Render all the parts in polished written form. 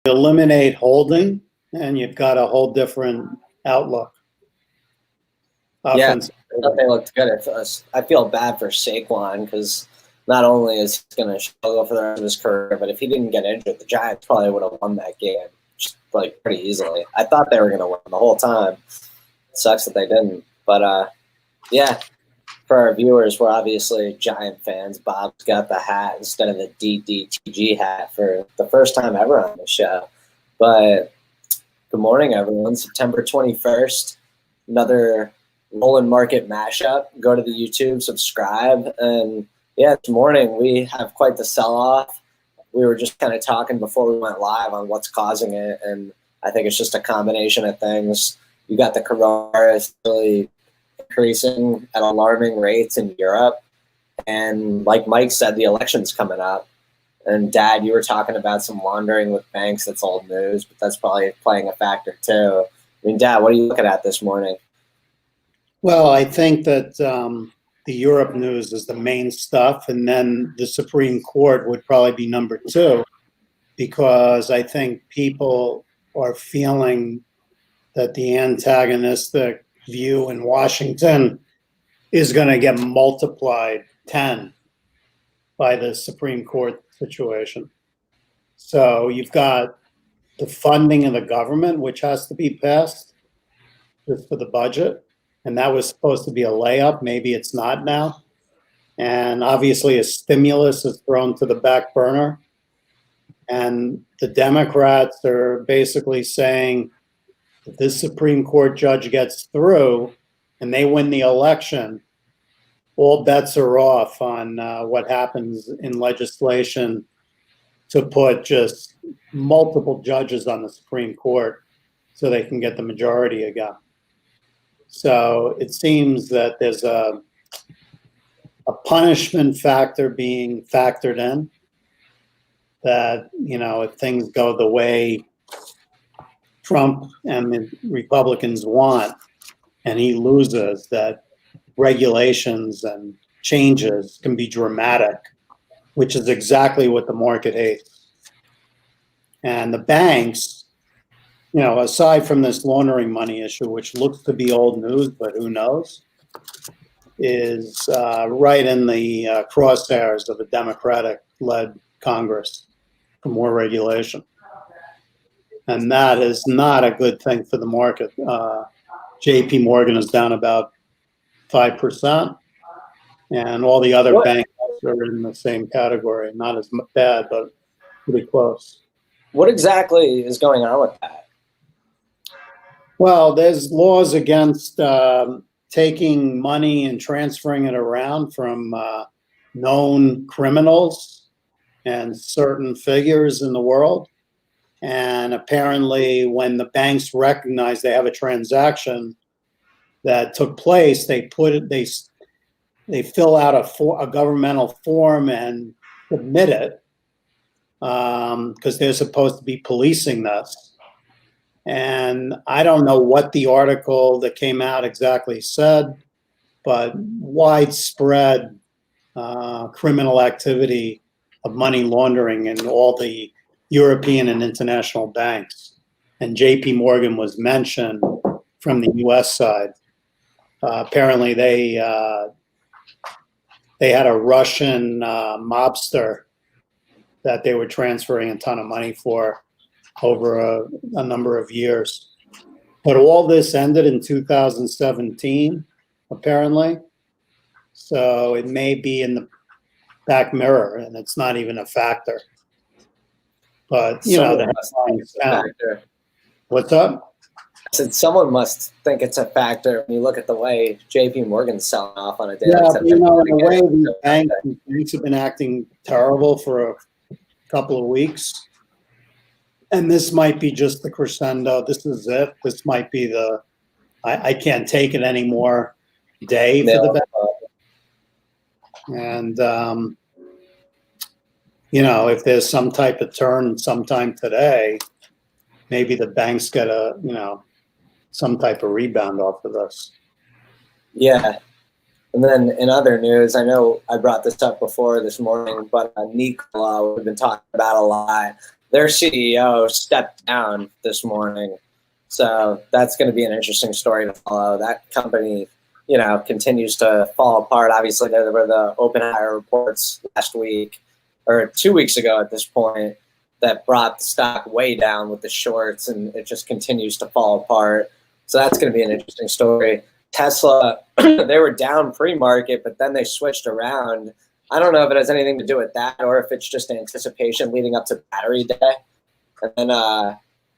eliminate holding, and you've got a whole different outlook. Yeah, I thought they looked good. I feel bad for Saquon because not only is he going to struggle for the rest of his career, but if he didn't get injured, the Giants probably would have won that game like pretty easily. I thought they were going to win the whole time. It sucks that they didn't. But yeah, for our viewers, we're obviously Giant fans. Bob's got the hat instead of the DDTG hat for the first time ever on the show. But good morning, everyone. September 21st, another Rolland Market Mashup. Go to the YouTube, subscribe, and yeah, this morning we have quite the sell-off. We were just kind of talking before we went live on what's causing it, and I think it's just a combination of things. You got the coronavirus really increasing at alarming rates in Europe, and like Mike said, the election's coming up. And Dad, you were talking about some laundering with banks. That's old news, but that's probably playing a factor too. I mean, Dad, what are you looking at this morning? Well, I think that the Europe news is the main stuff, and then the Supreme Court would probably be number two, because I think people are feeling that the antagonistic view in Washington is going to get multiplied 10 by the Supreme Court situation. So you've got the funding of the government, which has to be passed just for the budget. And that was supposed to be a layup. Maybe it's not now. And obviously a stimulus is thrown to the back burner. And the Democrats are basically saying, if this Supreme Court judge gets through and they win the election, all bets are off on what happens in legislation to put just multiple judges on the Supreme Court so they can get the majority again. So it seems that there's a punishment factor being factored in, that, you know, if things go the way Trump and the Republicans want and he loses, that regulations and changes can be dramatic, which is exactly what the market hates. And the banks, you know, aside from this laundering money issue, which looks to be old news, but who knows, is right in the crosshairs of a Democratic-led Congress for more regulation. And that is not a good thing for the market. JP Morgan is down about 5%, and all the other banks are in the same category. Not as bad, but pretty close. What exactly is going on with that? Well, there's laws against taking money and transferring it around from known criminals and certain figures in the world. And apparently when the banks recognize they have a transaction that took place, they fill out a governmental form and submit it, because they're supposed to be policing this. And I don't know what the article that came out exactly said, but widespread criminal activity of money laundering in all the European and international banks. And JP Morgan was mentioned from the US side. Apparently they had a Russian mobster that they were transferring a ton of money for over a number of years. But all this ended in 2017, apparently. So it may be in the back mirror, and it's not even a factor. But, you know, the headlines count. What's up? I said someone must think it's a factor when you look at the way JP Morgan's selling off on a daily. Yeah, but, you know, in a way, these banks have been acting terrible for a couple of weeks. And this might be just the crescendo. This is it. This might be the I can't take it anymore day for the bank. And, you know, if there's some type of turn sometime today, maybe the banks get some type of rebound off of this. Yeah. And then in other news, I know I brought this up before this morning, but Nikola, we've been talking about a lot. their CEO stepped down this morning. So that's going to be an interesting story to follow. That company, continues to fall apart. Obviously, there were the open-hire reports last week, or 2 weeks ago at this point, that brought the stock way down with the shorts, and it just continues to fall apart. So that's going to be an interesting story. Tesla, they were down pre-market, but then they switched around. I don't know if it has anything to do with that or if it's just anticipation leading up to Battery Day. And then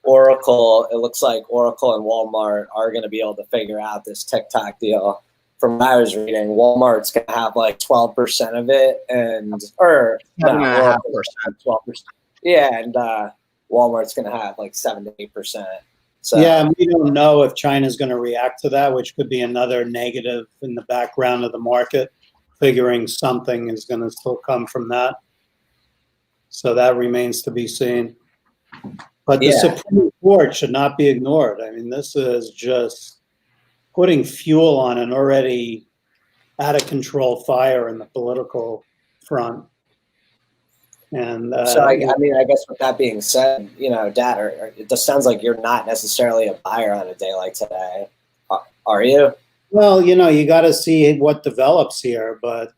Oracle, it looks like Oracle and Walmart are going to be able to figure out this TikTok deal. From what I was reading, Walmart's going to have like 12% of it, and 12%. Yeah, and Walmart's going to have like 7 to 8%. So yeah, we don't know if China's going to react to that, which could be another negative in the background of the market, figuring something is going to still come from that. So that remains to be seen. But the Supreme Court should not be ignored. I mean, this is just putting fuel on an already out of control fire in the political front. And so, I guess with that being said, Dad, it just sounds like you're not necessarily a buyer on a day like today. Are you? Well, you got to see what develops here, but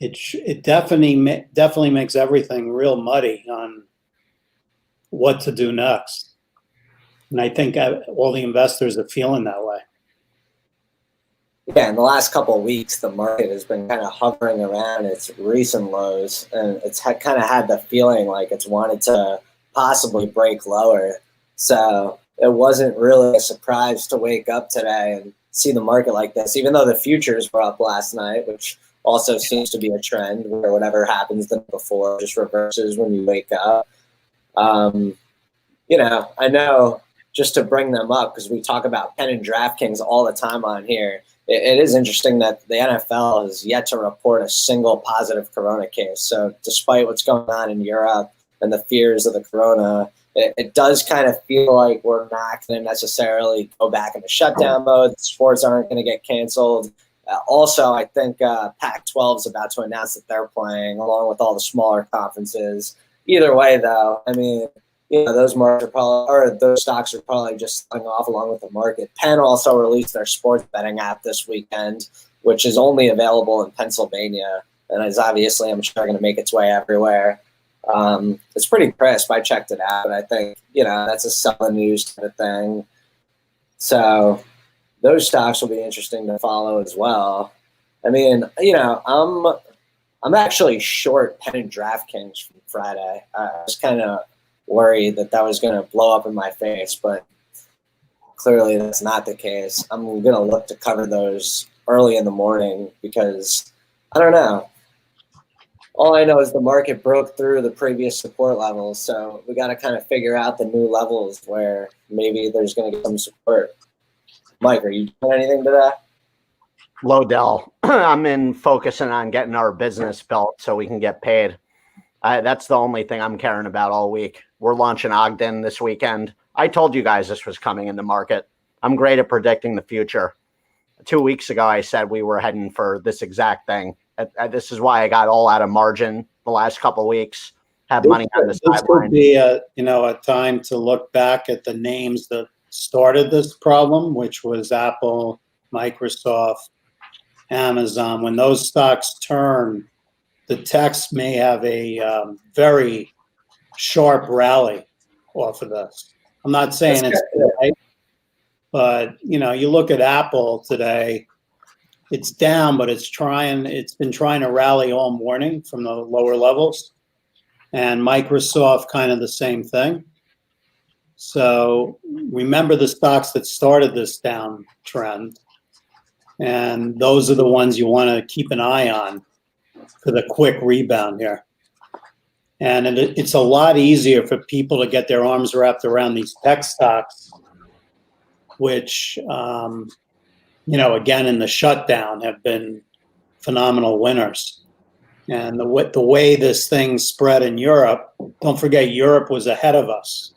it definitely makes everything real muddy on what to do next. And I think all the investors are feeling that way. Yeah, in the last couple of weeks, the market has been kind of hovering around its recent lows, and it's kind of had the feeling like it's wanted to possibly break lower. So it wasn't really a surprise to wake up today and see the market like this, even though the futures were up last night, which also seems to be a trend where whatever happens the night before just reverses when you wake up. I know, just to bring them up, because we talk about Penn and DraftKings all the time on here, it is interesting that the NFL has yet to report a single positive corona case. So despite what's going on in Europe and the fears of the corona, it does kind of feel like we're not going to necessarily go back into shutdown mode. Sports aren't going to get canceled. Also, I think Pac-12 is about to announce that they're playing, along with all the smaller conferences. Either way, though, I mean, those those stocks are probably just selling off along with the market. Penn also released their sports betting app this weekend, which is only available in Pennsylvania, and is obviously, I'm sure, going to make its way everywhere. It's pretty crisp. I checked it out, and I think, that's a selling news kind of thing. So those stocks will be interesting to follow as well. I mean, I'm actually short Penn and DraftKings from Friday. I was kind of worried that was going to blow up in my face, but clearly that's not the case. I'm going to look to cover those early in the morning because, I don't know. All I know is the market broke through the previous support levels, so we got to kind of figure out the new levels where maybe there's going to get some support. Mike, are you doing anything to that? Lodell, I'm focusing on getting our business built so we can get paid. That's the only thing I'm caring about all week. We're launching Ogden this weekend. I told you guys this was coming in the market. I'm great at predicting the future. 2 weeks ago, I said we were heading for this exact thing. This is why I got all out of margin the last couple of weeks. Have money on the sideline. This would be a time to look back at the names that started this problem, which was Apple, Microsoft, Amazon. When those stocks turn, the techs may have a very sharp rally off of this. I'm not saying it's right, but you look at Apple today, it's down, but it's been trying to rally all morning from the lower levels, and Microsoft kind of the same thing. So remember the stocks that started this downtrend, and those are the ones you want to keep an eye on for the quick rebound here. And it's a lot easier for people to get their arms wrapped around these tech stocks, which, again, in the shutdown have been phenomenal winners. And the way this thing spread in Europe, don't forget Europe was ahead of us.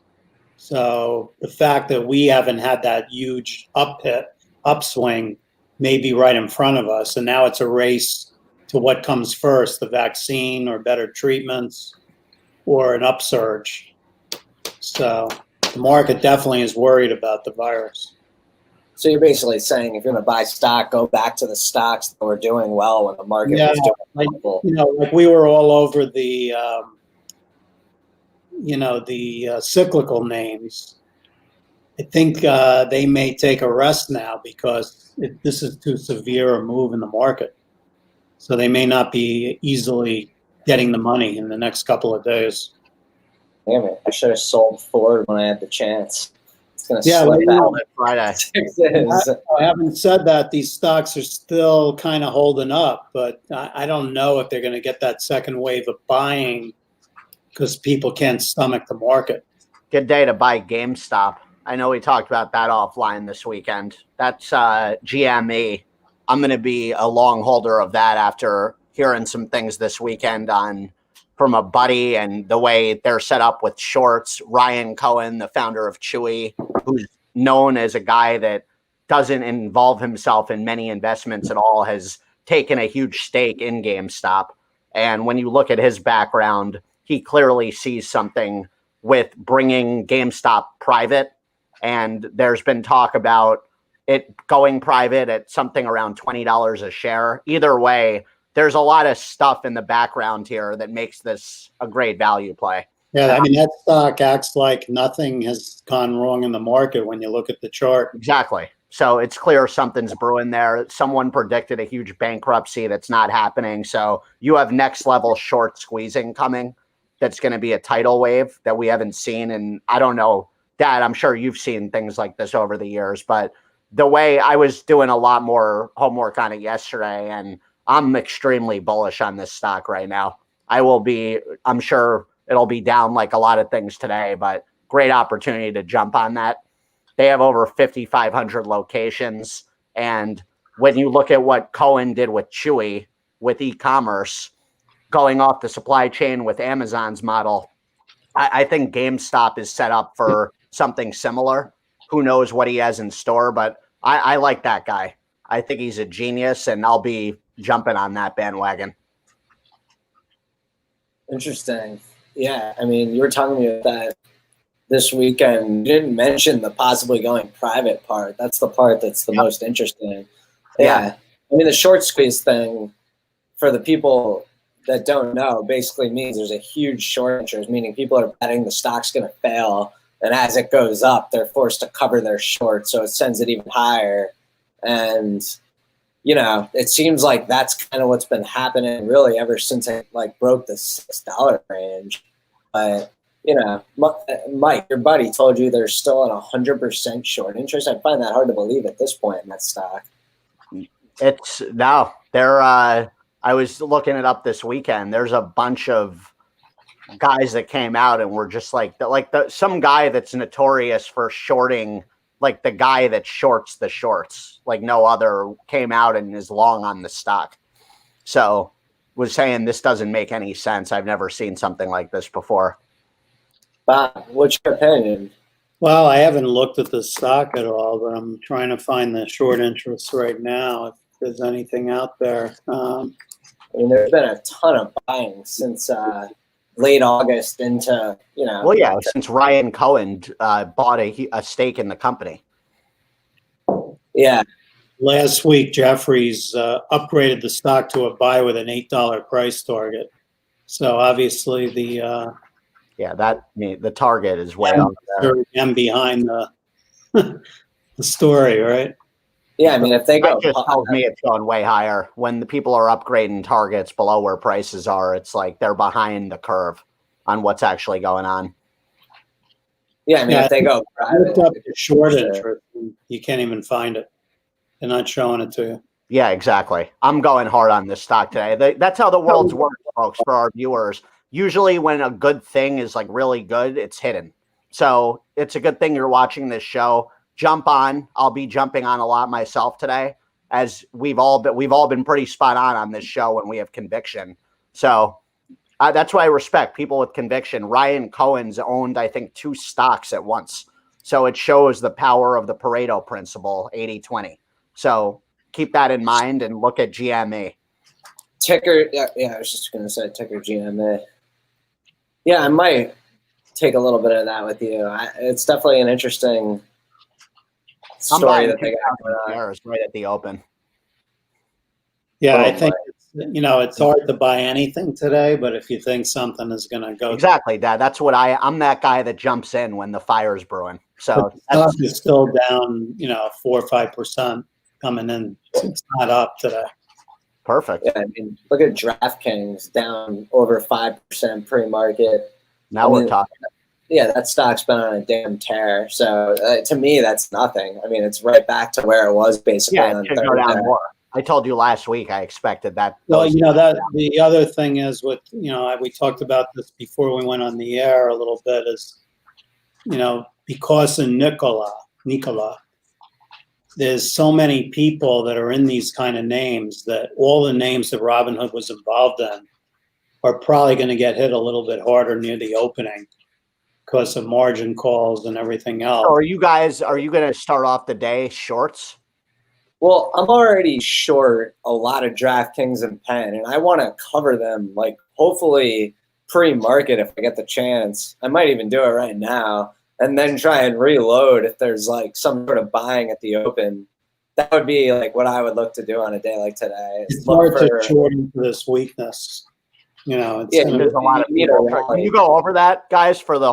So the fact that we haven't had that huge upswing may be right in front of us. And now it's a race to what comes first, the vaccine or better treatments. or an upsurge. So the market definitely is worried about the virus. So you're basically saying if you're going to buy stock, go back to the stocks that were doing well when the market was doing well. Like we were all over the, cyclical names. I think they may take a rest now because this is too severe a move in the market. So they may not be easily getting the money in the next couple of days. Damn it. I should have sold Ford when I had the chance. It's going to Yeah, slip out. Friday. Having said that, these stocks are still kind of holding up, but I don't know if they're going to get that second wave of buying because people can't stomach the market. Good day to buy GameStop. I know we talked about that offline this weekend. That's GME. I'm going to be a long holder of that after hearing some things this weekend from a buddy and the way they're set up with shorts. Ryan Cohen, the founder of Chewy, who's known as a guy that doesn't involve himself in many investments at all, has taken a huge stake in GameStop. And when you look at his background, he clearly sees something with bringing GameStop private. And there's been talk about it going private at something around $20 a share. Either way, there's a lot of stuff in the background here that makes this a great value play. Yeah, I mean, that stock acts like nothing has gone wrong in the market when you look at the chart. Exactly. So it's clear something's brewing there. Someone predicted a huge bankruptcy that's not happening. So you have next level short squeezing coming. That's going to be a tidal wave that we haven't seen. And I don't know, Dad, I'm sure you've seen things like this over the years, but the way I was doing a lot more homework on it yesterday, and I'm extremely bullish on this stock right now. I'm sure it'll be down like a lot of things today, but great opportunity to jump on that. They have over 5,500 locations. And when you look at what Cohen did with Chewy, with e-commerce, going off the supply chain with Amazon's model, I think GameStop is set up for something similar. Who knows what he has in store, but I like that guy. I think he's a genius, and I'll be jumping on that bandwagon. Interesting. Yeah, I mean, you were talking to me about that this weekend. You didn't mention the possibly going private part. That's the part that's the most interesting. Yeah. I mean, the short squeeze thing, for the people that don't know, basically means there's a huge short interest, meaning people are betting the stock's going to fail. And as it goes up, they're forced to cover their short. So it sends it even higher. And, it seems like that's kind of what's been happening really ever since it broke the $6 range. But, Mike, your buddy told you there's still an 100% short interest. I find that hard to believe at this point in that stock. I was looking it up this weekend. There's a bunch of guys that came out and were just some guy that's notorious for shorting, like the guy that shorts the shorts, like no other, came out and is long on the stock. So was saying this doesn't make any sense. I've never seen something like this before. Bob, what's your opinion? Well, I haven't looked at the stock at all, but I'm trying to find the short interest right now, if there's anything out there. I mean, there's been a ton of buying since late August into, Well, yeah, since Ryan Cohen bought a stake in the company. Yeah. Last week, Jeffries upgraded the stock to a buy with an $8 price target. So obviously the target is way up there. And behind the story, right? Yeah, I mean, if they go, that just tells me it's going way higher. When the people are upgrading targets below where prices are, it's like they're behind the curve on what's actually going on. Yeah, I mean, if they go private, up to short interest, you can't even find it. They're not showing it to you. Yeah, exactly. I'm going hard on this stock today. That's how the world's works, folks, for our viewers. Usually when a good thing is like really good, it's hidden. So it's a good thing you're watching this show. Jump on. I'll be jumping on a lot myself today, as we've all been pretty spot on this show when we have conviction. So that's why I respect people with conviction. Ryan Cohen's owned, I think, 2 stocks at once. So it shows the power of the Pareto principle, 80-20. So keep that in mind and look at GME. Ticker, yeah, I was just going to say ticker GME. Yeah, I might take a little bit of that with you. It's definitely an interesting I'm story buying that they got going 2,000 on. shares right at the open. Yeah, Oh I think my. it's hard to buy anything today, but if you think something is going to go, Exactly, Dad. That's what I'm that guy that jumps in when the fire's brewing. but So the stock is still down, 4 or 5% coming in. It's not up today. perfect. Yeah, I mean, look at DraftKings down over 5% pre-market. Now I we're mean, talking. Yeah, that stock's been on a damn tear. So to me, that's nothing. I mean, it's right back to where it was basically Yeah, it on should go down Thursday. more. I told you last week I expected that. Well, that the other thing is with, we talked about this before we went on the air a little bit is, because of Nikola, there's so many people that are in these kind of names that all the names that Robinhood was involved in are probably going to get hit a little bit harder near the opening because of margin calls and everything else. So are you going to start off the day shorts? Well, I'm already short a lot of DraftKings and Penn, and I want to cover them, like, hopefully pre-market if I get the chance. I might even do it right now and then try and reload if there's, like, some sort of buying at the open. That would be, like, what I would look to do on a day like today. It's hard to short into this weakness. There's a lot of people. Can you go over that, guys, for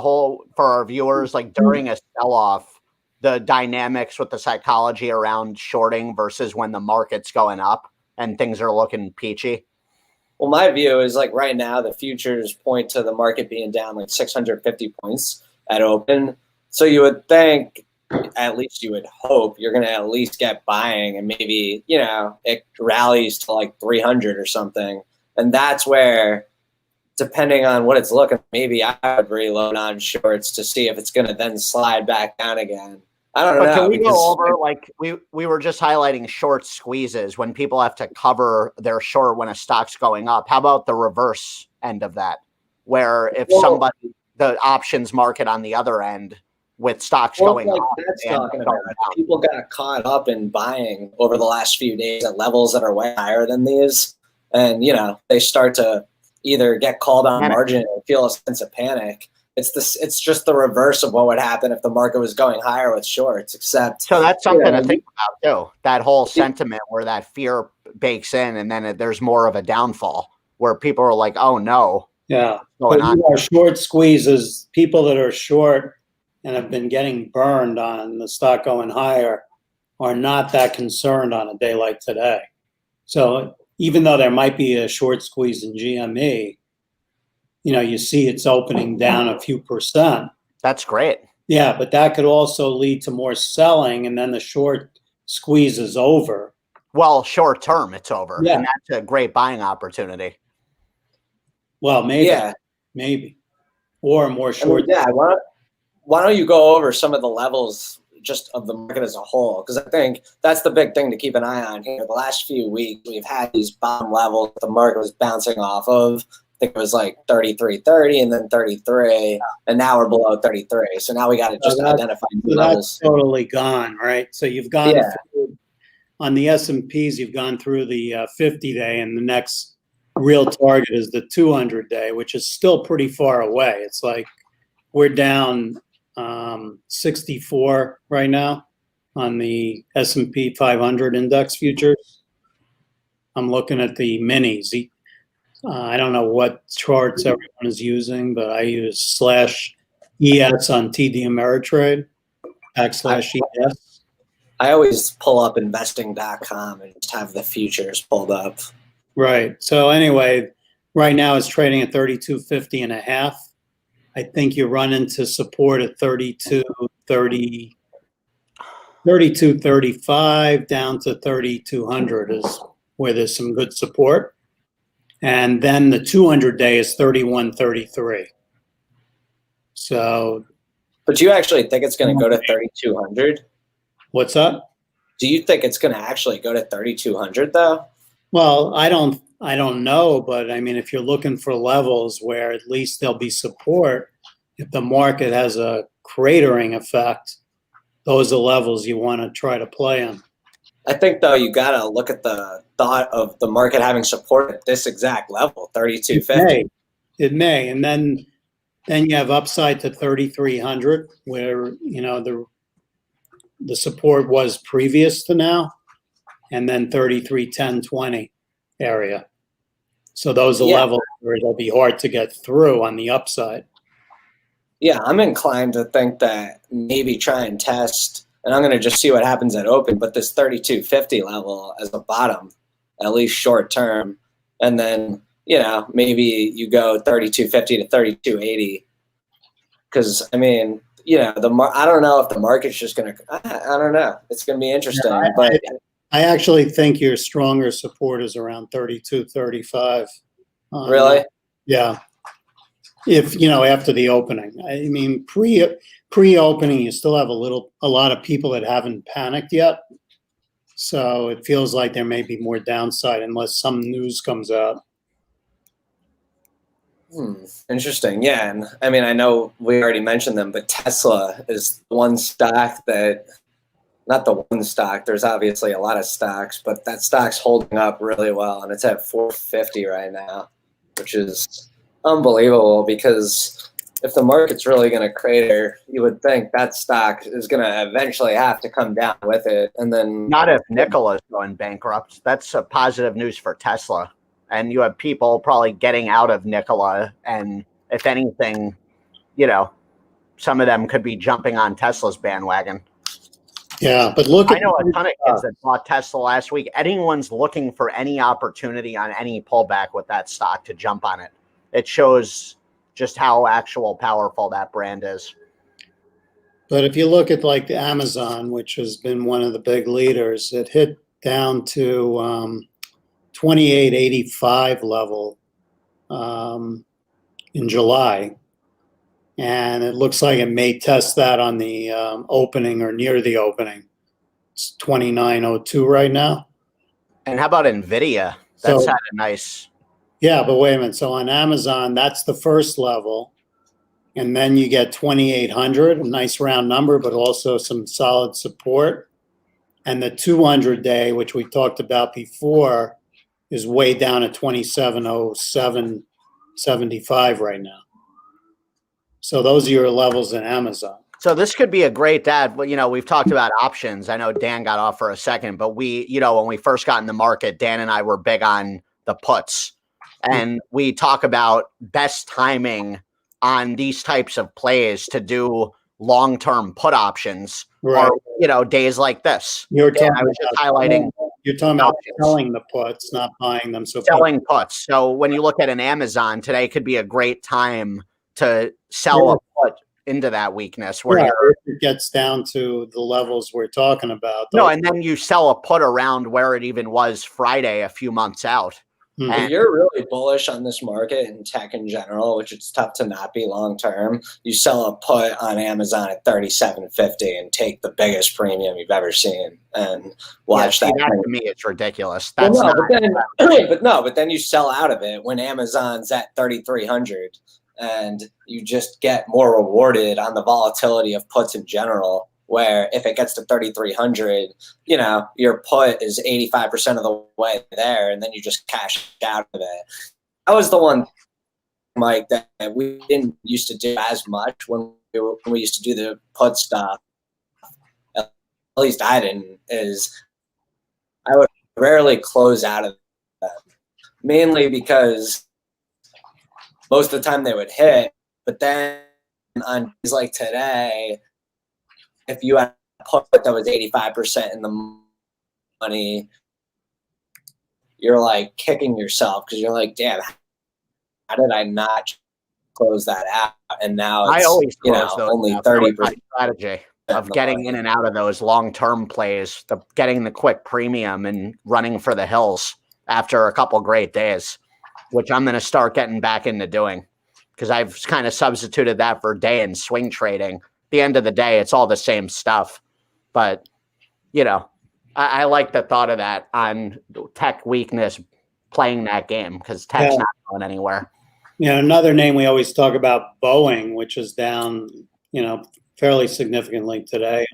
our viewers, like during a sell-off, the dynamics with the psychology around shorting versus when the market's going up and things are looking peachy? Well, my view is like right now the futures point to the market being down like 650 points at open. So you would think, at least you would hope, you're going to at least get buying and maybe, it rallies to like 300 or something. And that's where, depending on what it's looking, maybe I would reload on shorts to see if it's going to then slide back down again. I don't know. Can we go over, like, we were just highlighting short squeezes when people have to cover their short when a stock's going up. How about the reverse end of that, where if the options market on the other end with stocks going up, that's talking about people got caught up in buying over the last few days at levels that are way higher than these, and they start to either get called on margin or feel a sense of panic. It's just the reverse of what would happen if the market was going higher with shorts, except. So that's something to think about too. That whole sentiment where that fear bakes in and then there's more of a downfall where people are like, oh no. Yeah. But short squeezes, people that are short and have been getting burned on the stock going higher are not that concerned on a day like today. So even though there might be a short squeeze in GME, you see it's opening down a few percent. That's great. Yeah, but that could also lead to more selling, and then the short squeeze is over. Well, short term, it's over. Yeah. And that's a great buying opportunity. Well, maybe. Or more short. Why don't you go over some of the levels just of the market as a whole? Because I think that's the big thing to keep an eye on here. The last few weeks, we've had these bottom levels the market was bouncing off of. I think it was like 33.30 and then 33, and now we're below 33. So now we got to just identify new levels. That's totally gone, right? So you've gone through, on the S&Ps, you've gone through the 50-day, and the next real target is the 200-day, which is still pretty far away. It's like we're down 64 right now on the S&P 500 index futures. I'm looking at the minis. I don't know what charts everyone is using, but I use /ES on TD Ameritrade, /ES. I always pull up investing.com and just have the futures pulled up. Right. So anyway, right now it's trading at 32.50 and a half. I think you run into support at 32.30, 32.35 down to 3,200 is where there's some good support. And then the 200-day is 31.33. So. But you actually think it's going to go to 3,200? What's up? Do you think it's going to actually go to 3,200 though? Well, I don't know, but I mean, if you're looking for levels where at least there'll be support, if the market has a cratering effect, those are levels you want to try to play in. I think, though, you got to look at the thought of the market having support at this exact level, 32.50. It may. And then Then you have upside to 3,300, where the support was previous to now, and then 33,1020 area. So those are levels where it'll be hard to get through on the upside. Yeah, I'm inclined to think that maybe try and test, and I'm going to just see what happens at open, but this 3250 level as a bottom, at least short term, and then, maybe you go 3250 to 3280. Because, I mean, I don't know if the market's just going to, I don't know. It's going to be interesting. But I actually think your stronger support is around 32.35. Really? Yeah. If, after the opening. I mean, pre-opening, you still have a lot of people that haven't panicked yet. So it feels like there may be more downside unless some news comes out. Interesting. Yeah. And I mean, I know we already mentioned them, but Tesla is one stock that, not the one stock, there's obviously a lot of stocks, but that stock's holding up really well. And it's at 450 right now, which is unbelievable, because if the market's really going to crater, you would think that stock is going to eventually have to come down with it. And then not if Nikola's going bankrupt. That's a positive news for Tesla. And you have people probably getting out of Nikola. And if anything, some of them could be jumping on Tesla's bandwagon. Yeah, but I know a ton of kids that bought Tesla last week. Anyone's looking for any opportunity on any pullback with that stock to jump on it. It shows just how powerful that brand is. But if you look at like the Amazon, which has been one of the big leaders, it hit down to 2885 level in July. And it looks like it may test that on the opening or near the opening. It's 2902 right now. And how about NVIDIA? That's had a nice... Yeah, but wait a minute. So on Amazon, that's the first level. And then you get 2800, a nice round number, but also some solid support. And the 200-day, which we talked about before, is way down at 2707.75 right now. So those are your levels in Amazon. So this could be a great dad. Well, we've talked about options. I know Dan got off for a second, but when we first got in the market, Dan and I were big on the puts. And we talk about best timing on these types of plays to do long-term put options, right? Or, days like this. I was just highlighting. You're talking about selling the puts, not buying them. So selling puts. So when you look at an Amazon, today could be a great time to sell a put into that weakness where it gets down to the levels we're talking about. No, and then you sell a put around where it even was Friday a few months out. If you're really bullish on this market and tech in general, which it's tough to not be long term, you sell a put on Amazon at $37.50 and take the biggest premium you've ever seen and watch that. To me, it's ridiculous. But then you sell out of it when Amazon's at 3,300, and you just get more rewarded on the volatility of puts in general. Where if it gets to 3,300, your put is 85% of the way there, and then you just cash out of it. That was the one, Mike, that we didn't used to do as much when we used to do the put stuff. At least I didn't. Is I would rarely close out of them, mainly because most of the time they would hit, but then on days like today, if you had a put that was 85% in the money, you're like kicking yourself because you're like, damn, how did I not close that out? And now it's, I always close those only out. 30% strategy of getting in and out of those long-term plays, getting the quick premium and running for the hills after a couple great days, which I'm going to start getting back into doing because I've kind of substituted that for day and swing trading. The end of the day, it's all the same stuff. But, I like the thought of that on tech weakness playing that game because tech's not going anywhere. Another name we always talk about, Boeing, which is down, fairly significantly today.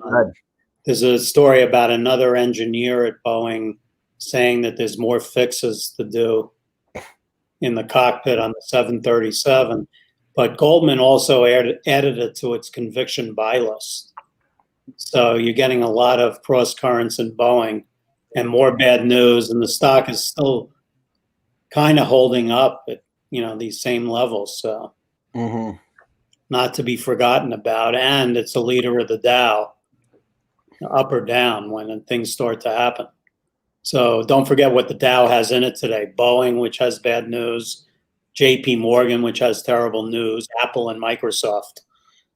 There's a story about another engineer at Boeing saying that there's more fixes to do in the cockpit on the 737. But Goldman also added it to its conviction buy list. So you're getting a lot of cross currents in Boeing and more bad news, and the stock is still kind of holding up at these same levels. So not to be forgotten about, and it's a leader of the Dow, up or down when things start to happen. So don't forget what the Dow has in it today: Boeing, which has bad news; J.P. Morgan, which has terrible news; Apple and Microsoft.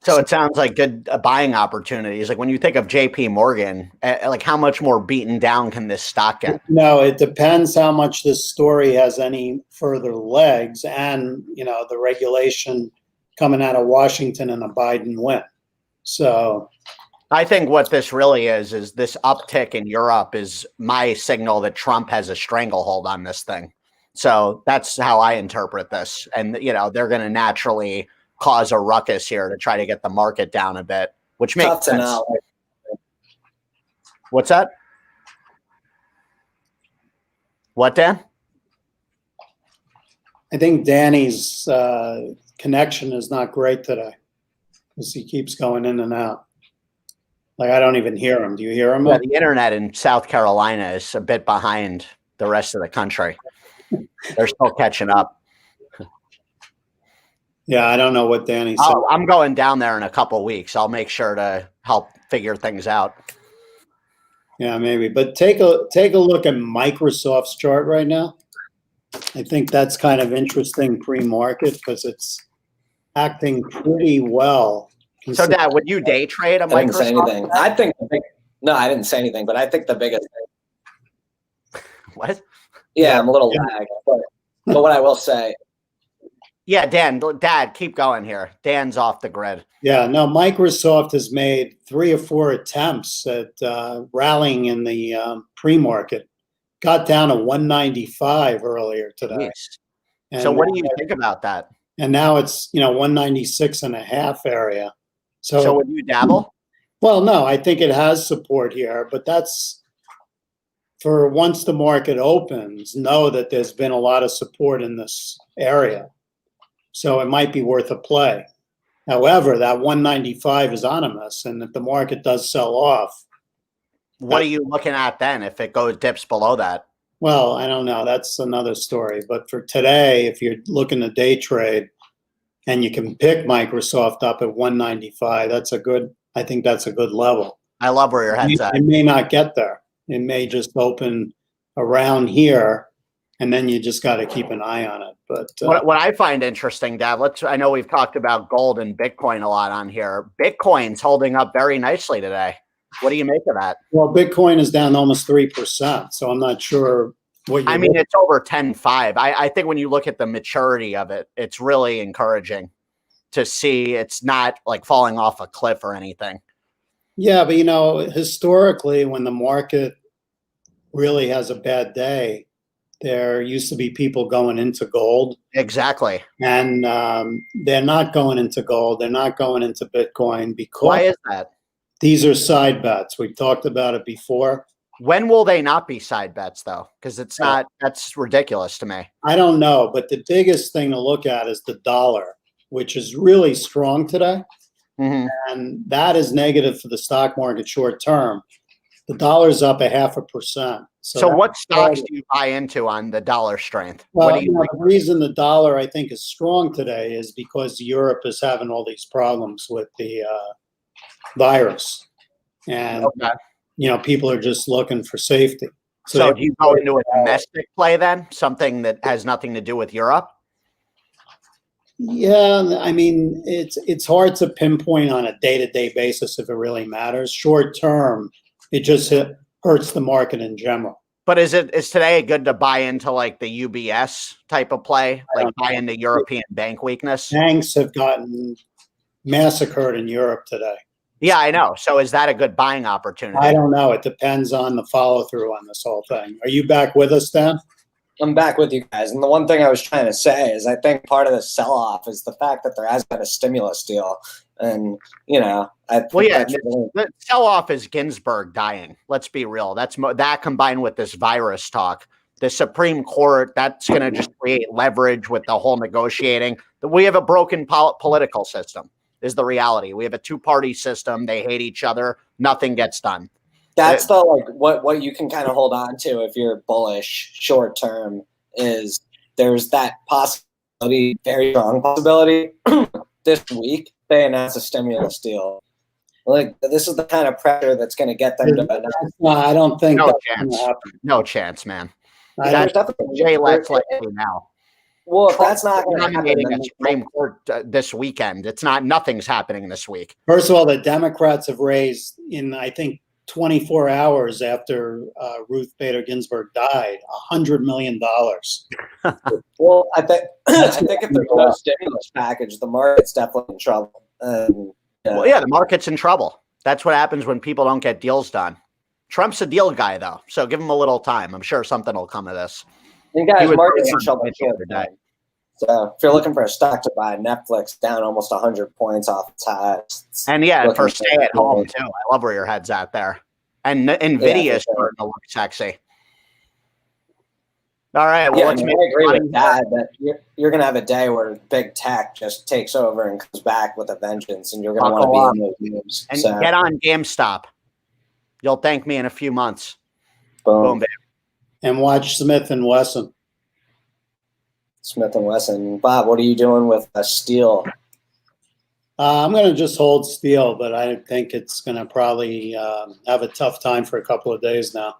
So it sounds like good buying opportunities. Like when you think of J.P. Morgan, like how much more beaten down can this stock get? No, it depends how much this story has any further legs, and the regulation coming out of Washington and a Biden win. So I think what this really is this uptick in Europe is my signal that Trump has a stranglehold on this thing. So that's how I interpret this. And, they're going to naturally cause a ruckus here to try to get the market down a bit, which makes sense. What's that? What, Dan? I think Danny's connection is not great today because he keeps going in and out. Like, I don't even hear him. Do you hear him? Yeah, the internet in South Carolina is a bit behind the rest of the country. They're still catching up. Yeah, I don't know what Danny said. I'm going down there in a couple of weeks. I'll make sure to help figure things out. Yeah, maybe. But take a look at Microsoft's chart right now. I think that's kind of interesting pre-market because it's acting pretty well. So, Dad, would you day trade a Microsoft? I didn't say anything. I think no, I didn't say anything, but I think the biggest thing. What? Yeah, I'm a little lagged, but what I will say. Yeah, Dad, keep going here. Dan's off the grid. Yeah, no, Microsoft has made 3 or 4 attempts at rallying in the pre-market. Got down to 195 earlier today. So what do you think about that? And now it's 196.5 area. So would you dabble? Well, no, I think it has support here, but that's for once the market opens, know that there's been a lot of support in this area. So it might be worth a play. However, that 195 is on a miss, and if the market does sell off. What are you looking at then if it dips below that? Well, I don't know. That's another story. But for today, if you're looking to day trade and you can pick Microsoft up at 195, I think that's a good level. I love where your head's at. It may not get there. It may just open around here, and then you just got to keep an eye on it. But what I find interesting, Dad, I know we've talked about gold and Bitcoin a lot on here. Bitcoin's holding up very nicely today. What do you make of that? Well, Bitcoin is down almost 3%, so I'm not sure what you. I mean, it's over 10.5. I think when you look at the maturity of it, it's really encouraging to see it's not like falling off a cliff or anything. Yeah, but historically, when the market really has a bad day, there used to be people going into gold. Exactly. And they're not going into gold. They're not going into Bitcoin because. Why is that? These are side bets. We've talked about it before. When will they not be side bets, though? Because that's ridiculous to me. I don't know. But the biggest thing to look at is the dollar, which is really strong today. Mm-hmm. And that is negative for the stock market short term. The dollar's up 0.5%. So what stocks do you buy into on the dollar strength? Well, the reason the dollar, I think, is strong today is because Europe is having all these problems with the virus. And, people are just looking for safety. So do you go into a domestic play then? Something that has nothing to do with Europe? Yeah, I mean, it's hard to pinpoint on a day-to-day basis if it really matters. Short term, it just hurts the market in general. But is today good to buy into like the UBS type of play, like buy into European bank weakness? Banks have gotten massacred in Europe today. Yeah, I know. So is that a good buying opportunity? I don't know. It depends on the follow through on this whole thing. Are you back with us, Dan? I'm back with you guys. And the one thing I was trying to say is I think part of the sell-off is the fact that there has been a stimulus deal. And, the sell-off is Ginsburg dying. Let's be real. That combined with this virus talk, the Supreme Court, that's going to just create leverage with the whole negotiating. We have a broken political system is the reality. We have a two-party system. They hate each other. Nothing gets done. That's the like what you can kind of hold on to if you're bullish short term is there's that possibility, very strong possibility this week they announce a stimulus deal. Like this is the kind of pressure that's going to get them to announce. No, I don't think No that's chance. gonna happen. No chance, man. There's definitely Way less likely now. Well, if that's not going to Nominating happen, a Supreme Court this weekend. It's not. Nothing's happening this week. First of all, the Democrats have raised in, I think, 24 hours after Ruth Bader Ginsburg died, $100 million. Well, I think if there's no stimulus package, the market's definitely in trouble. Well, yeah, the market's in trouble. That's what happens when people don't get deals done. Trump's a deal guy, though, so give him a little time. I'm sure something will come of this. And guys, market's in trouble too. So if you're looking for a stock to buy, Netflix down almost 100 points off its highs. And yeah, for stay at home too. I love where your head's at there. And Nvidia is starting to look sexy. All right. Well, I agree with that. But you're going to have a day where big tech just takes over and comes back with a vengeance, and you're going to want to be in those moves. And get on GameStop. You'll thank me in a few months. Boom, baby. And watch Smith and Wesson. Smith and Wesson. Bob, what are you doing with steel? I'm going to just hold steel, but I think it's going to probably have a tough time for a couple of days now.